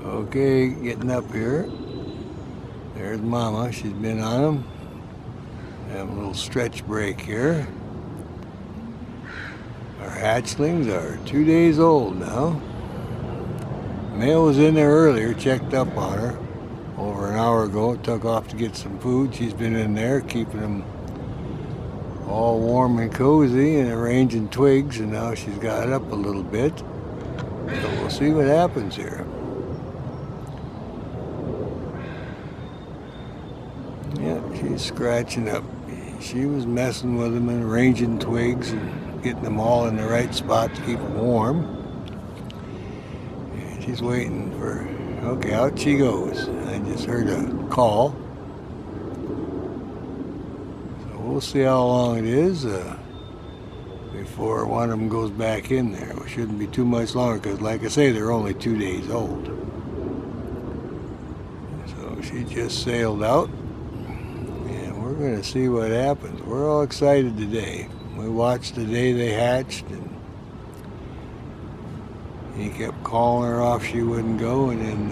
Okay, getting up here. There's Mama. She's been on them. Have a little stretch break here. Our hatchlings are 2 days old now. Male was in there earlier, checked up on her over an hour ago. Took off to get some food. She's been in there keeping them all warm and cozy and arranging twigs, and now she's got up a little bit. So we'll see what happens here. Yeah, she's scratching up. She was messing with them and arranging twigs and getting them all in the right spot to keep them warm. And she's waiting for, okay, out she goes. I just heard a call. So we'll see how long it is before one of them goes back in there. It shouldn't be too much longer because, like I say, they're only 2 days old. So she just sailed out. We're going to see what happens. We're all excited today. We watched the day they hatched, and he kept calling her off she wouldn't go, and then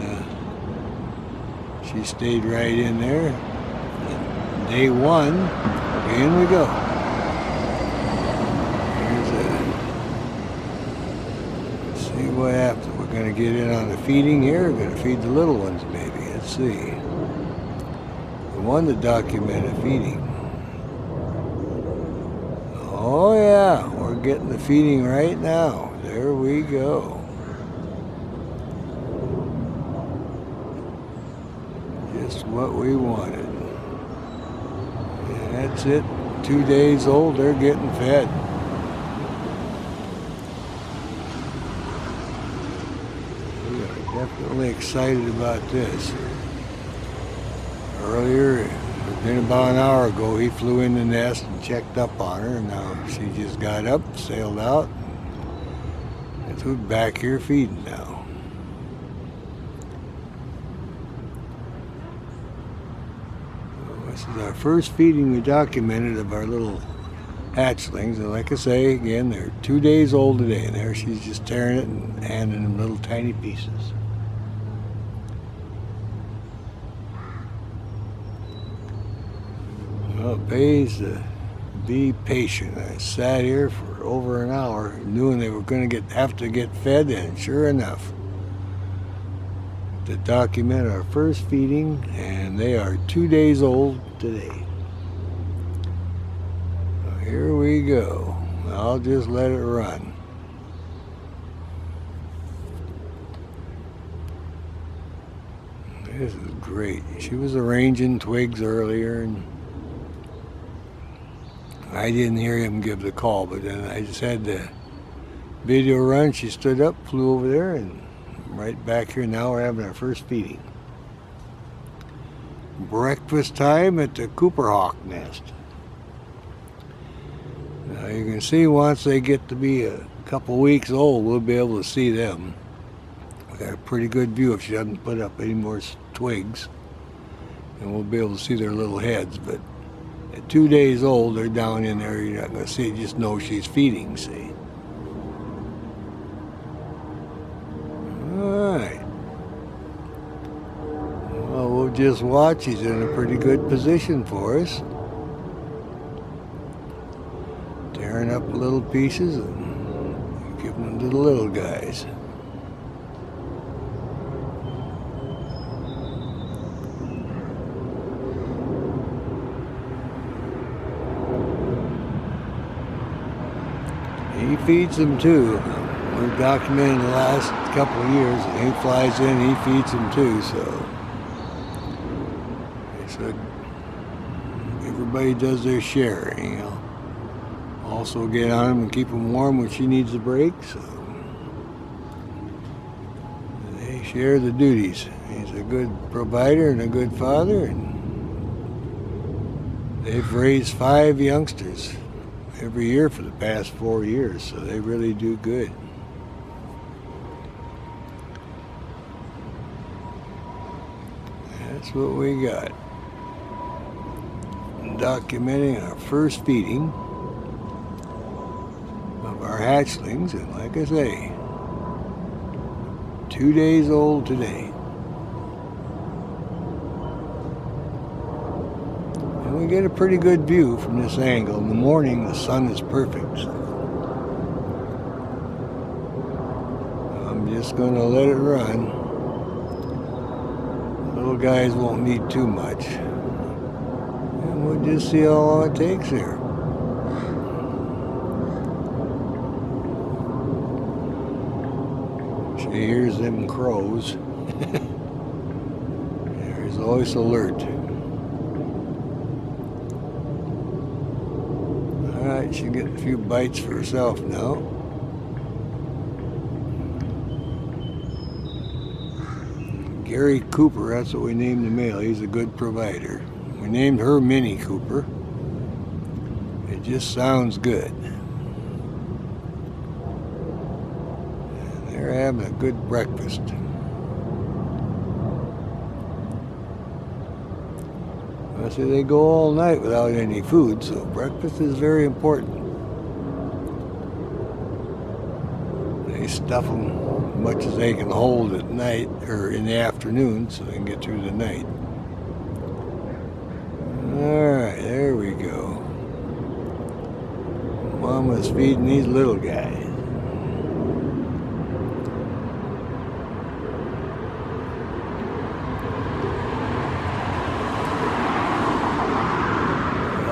she stayed right in there. And day one, in we go. Let's see what happens. We're going to get in on the feeding here. We're going to feed the little ones maybe. Let's see. One to document a feeding. Oh yeah, we're getting the feeding right now. There we go. Just what we wanted. And that's it. 2 days old, they're getting fed. We are definitely excited about this. Earlier, been about an hour ago, he flew in the nest and checked up on her, and now she just got up, sailed out, and we're back here feeding now. So this is our first feeding we documented of our little hatchlings, and like I say, again, they're 2 days old today, and there she's just tearing it and handing them little tiny pieces. Well, it pays to be patient. I sat here for over an hour knowing they were going to have to get fed, and sure enough, to document our first feeding, and they are 2 days old today. So here we go. I'll just let it run. This is great. She was arranging twigs earlier, and I didn't hear him give the call, but then I just had the video run. She stood up, flew over there, and right back here now we're having our first feeding. Breakfast time at the Cooper Hawk nest. Now you can see once they get to be a couple weeks old, we'll be able to see them. We got a pretty good view if she doesn't put up any more twigs, and we'll be able to see their little heads. But at 2 days old, they're down in there. You're not going to see it, just know she's feeding, see. Alright. Well, we'll just watch. He's in a pretty good position for us. Tearing up little pieces and giving them to the little guys. He feeds them too. We've documented the last couple of years, and he flies in, he feeds them too, so it's everybody does their share, you know. Also get on them and keep them warm when she needs a break, so they share the duties. He's a good provider and a good father, and they've raised 5 youngsters every year for the past 4 years, so they really do good. That's what we got. Documenting our first feeding of our hatchlings, and like I say, 2 days old today. And we get a pretty good view from this angle. In the morning, the sun is perfect. So I'm just going to let it run. Little guys won't need too much. And we'll just see how long it takes here. She hears them crows. There's always alert. Alright, she's getting a few bites for herself now. Gary Cooper, that's what we named the male. He's a good provider. We named her Minnie Cooper. It just sounds good. And they're having a good breakfast. I say they go all night without any food, so breakfast is very important. They stuff them as much as they can hold at night or in the afternoon so they can get through the night. Alright, there we go. Mama's feeding these little guys.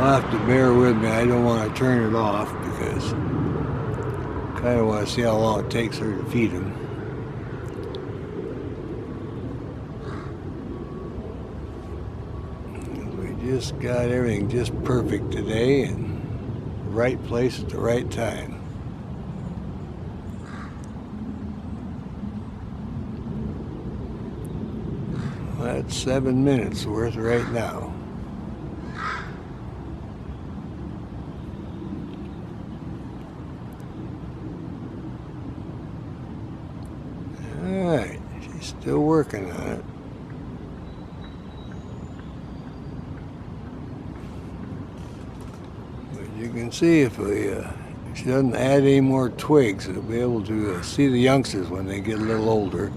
You'll have to bear with me. I don't want to turn it off because I kind of want to see how long it takes her to feed him. We just got everything just perfect today and the right place at the right time. That's 7 minutes worth right now. Alright, she's still working on it. But you can see if she doesn't add any more twigs, we'll be able to see the youngsters when they get a little older.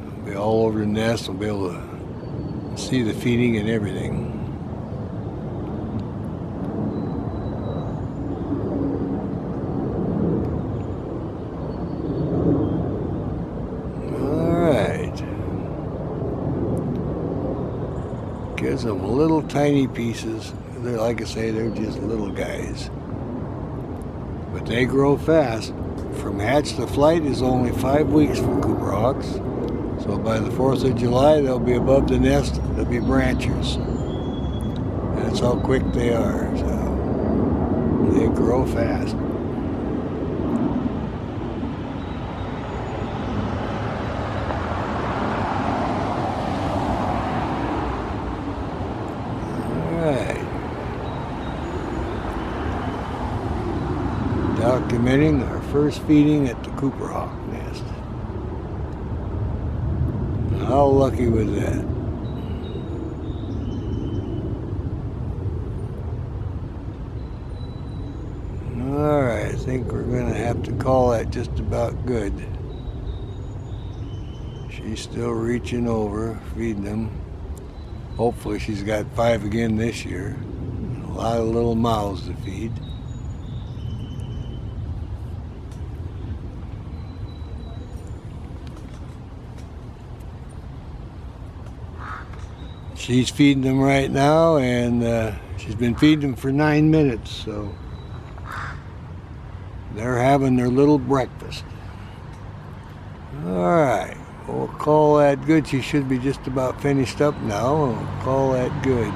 They'll be all over the nest, we'll be able to see the feeding and everything. Gives them little tiny pieces. They're, like I say, they're just little guys. But they grow fast. From hatch to flight is only 5 weeks for Cooper Hawks. So by the 4th of July, they'll be above the nest. They'll be branchers. That's how quick they are. So they grow fast. Documenting our first feeding at the Cooper Hawk nest. How lucky was that? Alright, I think we're going to have to call that just about good. She's still reaching over, feeding them. Hopefully she's got 5 again this year. A lot of little mouths to feed. She's feeding them right now, and she's been feeding them for 9 minutes, so they're having their little breakfast. Alright, we'll call that good. She should be just about finished up now. We'll call that good.